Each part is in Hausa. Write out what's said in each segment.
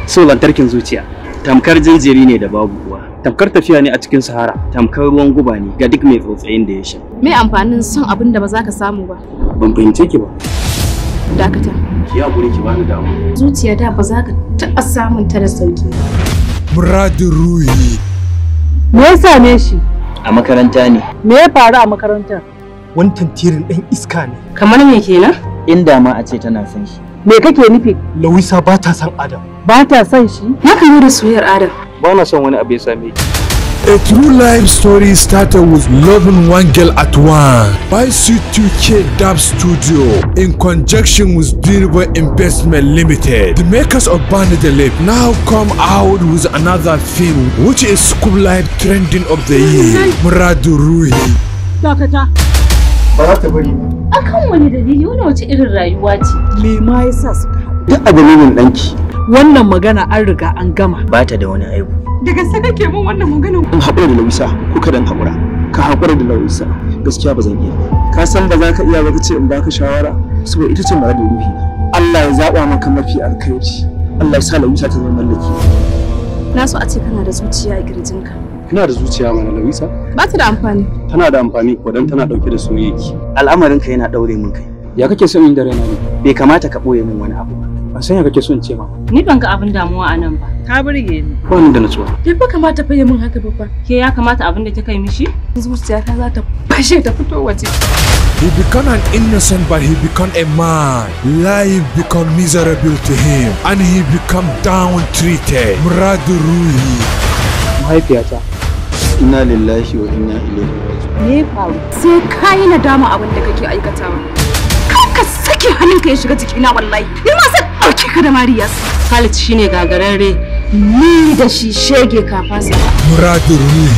So lantarkin zuciya tamkar jinjiri ne da babu uwa, tamkar tafiya ne a cikin sahara, tamkar ruwan guba ne ga duk mai tsotsayin da ya sha. Me amfanin son abin da ba za ka samu ba? Ban fahimce ki ba. Dakata. Ki haƙuri ki bani damu. Zuciyata ba za ka taɓa samun ta da sauki ba. Muradin ruhi. Me ya same shi? A makaranta ne. Me ya faru a makarantar? Wani tantirin ɗan iska ne. Kamar me kenan? Inda ma a ce tana son shi. Me kake nufi? Lawisa ba ta son Adam. Ba ta son shi? Na kan yi da soyayyar Adam. Ba na son wani abu ya same ki. A true life story started with loving one girl at one by C2K Dub Studio in conjunction with Diribo Investment Limited. The makers of Band the Lake now come out with another film which is School Life Trending of the Year, Muradin Ruhi. Dakata. Ba za ta bari. Akan wani dalili wani wace irin rayuwa ce? Me ma yasa suka haɗu? Duk a dalilin ɗanki. Wannan magana an riga an gama. Ba ta da wani aibu. Da gaske kake min wannan magana? In haƙura da Lawisa ko kada in haƙura. Ka haƙura da Lawisa. Gaskiya ba zan iya. Ka san ba za ka iya ba ka ce in baka shawara saboda ita ce muradin ruhi. Allah ya zaɓa maka mafi alkhairi. Allah ya sa Lawisa ta zama mallaki. Na so a ce kana da zuciya a kirjinka. Kana da zuciya mana Lawisa? Ba ta da amfani. Tana da amfani ko dan tana dauke da soyayyaki. Al'amarinka yana daure min kai. Ya kake son yin da raina ne? Bai kamata ka boye min wani abu ba. Ban san ya kake son ce ma. Ni ban ga abin damuwa a nan ba. Ka burge ni. Ba ni da nutsuwa. Bai fa kamata fa min haka ba. Ke ya kamata abin da ta kai mishi? Zuciyata za ta fashe ta fito waje. He became an innocent but he became a man. Life became miserable to him and he became down-treated. Muradin Ruhi. Mahaifiyata. Inna lillahi wa inna ilaihi raji'un. Me ya faru? Sai ka yi nadama abin da kake aikatawa. Kar ka sake hannunka ya shiga jikina wallahi. Ni ma sai ɗauke ka da Mariyas. Khalid shine gagararre. Ni da shi shege kafasa. Muradin Ruhi.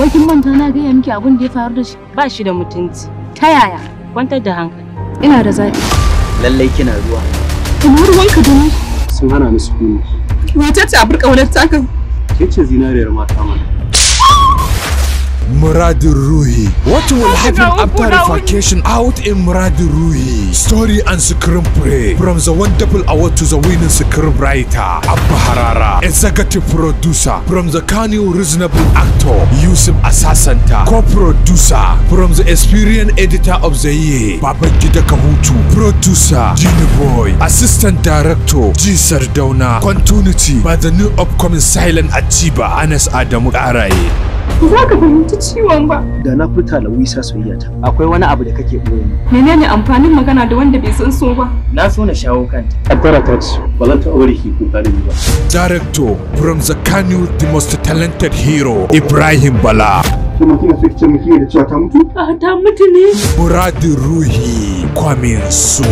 Wai kin manta na gaya miki abin da ya faru da shi? Ba shi da mutunci. Ta yaya? Kwantar da hankali. Ina da zaɓi. Lallai kina ruwa. Ina ruwanka da ni? Sun hana ni sukuni. Wace ce a burka wani taka? Ke ce zinariyar mata mana. Muradin Ruhi. What will happen after revocation out in Muradin Ruhi? Story and screenplay from the wonderful award to the winning screenwriter Abba Harara. Executive producer from the Kanu reasonable actor Yusuf Asasanta. Co-producer from the experienced editor of the year Babangida Kahutu. Producer Genie Boy. Assistant director G Sardauna. Continuity by the new upcoming Silent Achiba Anas Adamu Araye. Za ka fahimci ciwon ba. Da na furta Lawisa soyayyata. Akwai wani abu da kake boye ni. Menene amfanin magana da wanda bai san so ba? Na so na shawo kanta. Kaddara ta ce, ba zan taɓa bari ki kuka da ni ba. Director from the Kanu, the most talented hero Ibrahim Bala. Kuma kina so ki ce miki da cewa ta mutu? Ta mutu ne. Muradin Ruhi coming soon.